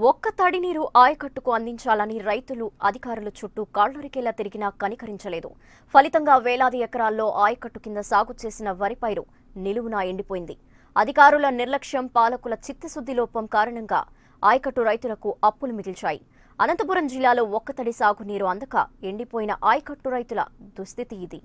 ఒక్క తడి నీరు ఆయకట్టుకు అందించాలని రైతులు అధికారుల చుట్టూ కాళ్లరికేలా తిరిగినా కనికరించలేదు. ఫలితంగా వేలాది ఎకరాల్లో ఆయకట్టు కింద సాగు చేసిన వరి పైరు నిలువునా ఎండిపోయింది. అధికారుల నిర్లక్ష్యం, పాలకుల చిత్తశుద్ధి లోపం కారణంగా ఆయకట్టు రైతులకు అప్పులు మిగిల్చాయి. అనంతపురం జిల్లాలో ఒక్కతడి సాగునీరు అందక ఎండిపోయిన ఆయకట్టు రైతుల దుస్థితి ఇది.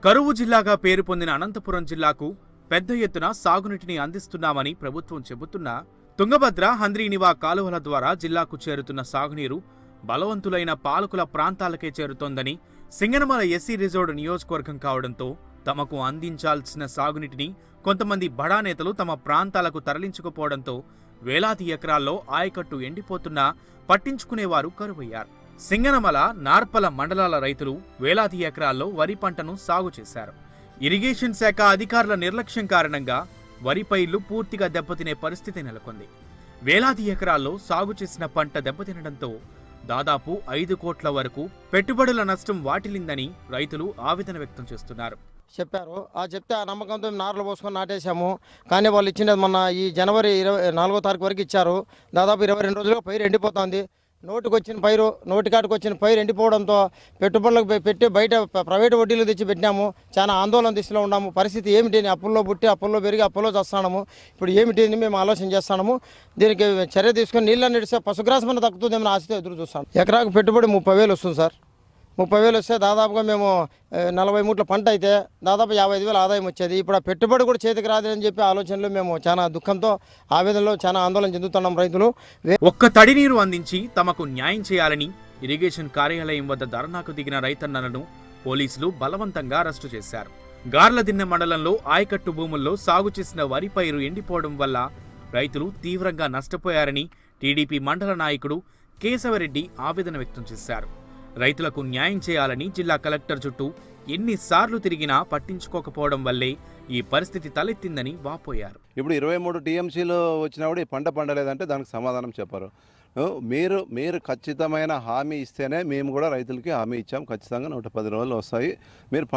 కరువు జిల్లాగా పేరు పొందిన అనంతపురం జిల్లాకు పెద్ద ఎత్తున సాగునీటిని అందిస్తున్నామని ప్రభుత్వం చెబుతున్నా తుంగభద్ర, హంద్రీనివా కాలువల ద్వారా జిల్లాకు చేరుతున్న సాగునీరు బలవంతులైన పాలకుల ప్రాంతాలకే చేరుతోందని సింగనమల ఎస్సీ రిజర్వ్డ్ నియోజకవర్గం కావడంతో తమకు అందించాల్సిన సాగునీటిని కొంతమంది బడా నేతలు తమ ప్రాంతాలకు తరలించుకుపోవడంతో వేలాది ఎకరాల్లో ఆయకట్టు ఎండిపోతున్నా పట్టించుకునేవారు కరువయ్యారు. సింగనమల, నార్పల మండలాల రైతులు వేలాది ఎకరాల్లో వరి పంటను సాగు చేశారు. ఇరిగేషన్ శాఖ అధికారుల నిర్లక్ష్యం కారణంగా వరి పైర్లు పూర్తిగా దెబ్బతినే పరిస్థితి నెలకొంది. వేలాది ఎకరాల్లో సాగు చేసిన పంట దెబ్బతినడంతో దాదాపు 5 కోట్ల వరకు పెట్టుబడుల నష్టం వాటిల్లిందని రైతులు ఆవేదన వ్యక్తం చేస్తున్నారు. చెప్పారు. చెప్తే ఆ నమ్మకంతో నార్లు పోసుకొని నాటేశాము. కానీ వాళ్ళు ఇచ్చినది మొన్న ఈ జనవరి 24వ తారీఖు వరకు ఇచ్చారు. దాదాపు 22 రోజులుగా పైరు ఎండిపోతుంది. నోటికాటుకు వచ్చిన పైరు ఎండిపోవడంతో పెట్టుబడులకు పెట్టి బయట ప్రైవేటు వడ్డీలు తెచ్చి పెట్టినాము. చాలా ఆందోళన దిశలో ఉన్నాము. పరిస్థితి ఏమిటి? అప్పుల్లో పుట్టి, అప్పుల్లో పెరిగి, అప్పుల్లో చేస్తున్నాము. ఇప్పుడు ఏమిటి అని మేము ఆలోచన చేస్తున్నాము. దీనికి చర్య తీసుకొని నీళ్ళని నడిస్తే పశుగ్రాసమైన తగ్గుతుందేమో ఆశతో ఎదురు చూస్తాం. ఎకరాకు పెట్టుబడి 30,000 వస్తుంది సార్. 30,000 వస్తే దాదాపుగా మేము 40 మూట్ల పంట అయితే దాదాపు 55,000 ఆదాయం వచ్చేది. ఇప్పుడు ఆ పెట్టుబడి కూడా చేతికి రాదని చెప్పి ఆలోచనలో మేము చాలా దుఃఖంతో, ఆవేదనలో చాలా ఆందోళన చెందుతున్నాం రైతులు. ఒక్క తడి నీరు అందించి తమకు న్యాయం చేయాలని ఇరిగేషన్ కార్యాలయం వద్ద ధర్నాకు దిగిన రైతన్నలను పోలీసులు బలవంతంగా అరెస్టు చేశారు. గార్లదిన్నె మండలంలో ఆయకట్టు భూముల్లో సాగు చేసిన వరి పైరు ఎండిపోవడం వల్ల రైతులు తీవ్రంగా నష్టపోయారని టీడీపీ మండల నాయకుడు కేశవరెడ్డి ఆవేదన వ్యక్తం చేశారు. రైతులకు న్యాయం చేయాలని జిల్లా కలెక్టర్ చుట్టూ ఎన్నిసార్లు తిరిగినా పట్టించుకోకపోవడం వల్లే ఈ పరిస్థితి తలెత్తిందని వాపోయారు. ఇప్పుడు 23 టీఎంసీలు వచ్చినప్పుడు ఈ పంట పండలేదంటే దానికి సమాధానం చెప్పారు. మీరు ఖచ్చితమైన హామీ ఇస్తేనే మేము కూడా రైతులకి హామీ ఇచ్చాం. ఖచ్చితంగా 110 రోజులు వస్తాయి, మీరు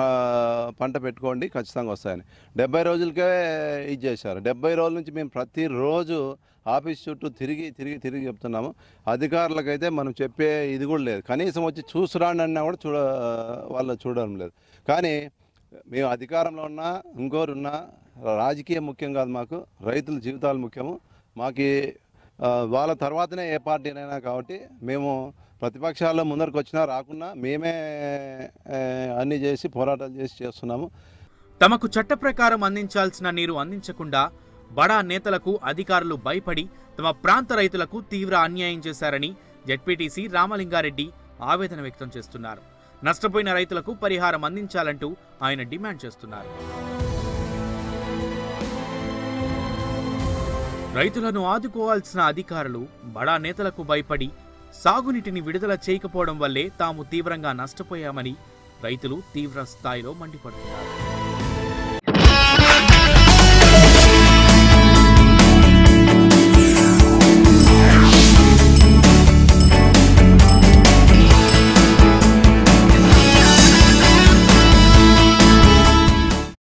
పంట పెట్టుకోండి, ఖచ్చితంగా వస్తాయని. 70 రోజులకే ఇది చేశారు. 70 రోజుల నుంచి మేము ప్రతిరోజు ఆఫీస్ చుట్టూ తిరిగి చెప్తున్నాము. అధికారులకైతే మనం చెప్పే ఇది కూడా లేదు. కనీసం వచ్చి చూసురాండి అన్నా కూడా వాళ్ళు చూడడం లేదు. కానీ మేము అధికారంలో ఉన్నా, ఇంకోరున్నా, రాజకీయం ముఖ్యం కాదు మాకు, రైతుల జీవితాలు ముఖ్యము. మాకు వాళ్ళ తర్వాతనే ఏ పార్టీనైనా కాబట్టి మేము ప్రతిపక్షాల్లో ముందరికి వచ్చినా రాకున్నా మేమే అన్ని చేసి పోరాటాలు చేస్తున్నాము. తమకు చట్ట ప్రకారం అందించాల్సిన నీరు అందించకుండా బడా నేతలకు అధికారులు భయపడి తమ ప్రాంత రైతులకు తీవ్ర అన్యాయం చేశారని జెడ్పీటీసీ రామలింగారెడ్డి ఆవేదన వ్యక్తం చేస్తున్నారు. నష్టపోయిన రైతులకు పరిహారం అందించాలంటూ ఆయన డిమాండ్ చేస్తున్నారు. రైతులను ఆదుకోవాల్సిన అధికారులు బడా నేతలకు భయపడి సాగునీటిని విడుదల చేయకపోవడం వల్లే తాము తీవ్రంగా నష్టపోయామని రైతులు తీవ్ర స్థాయిలో మండిపడుతున్నారు.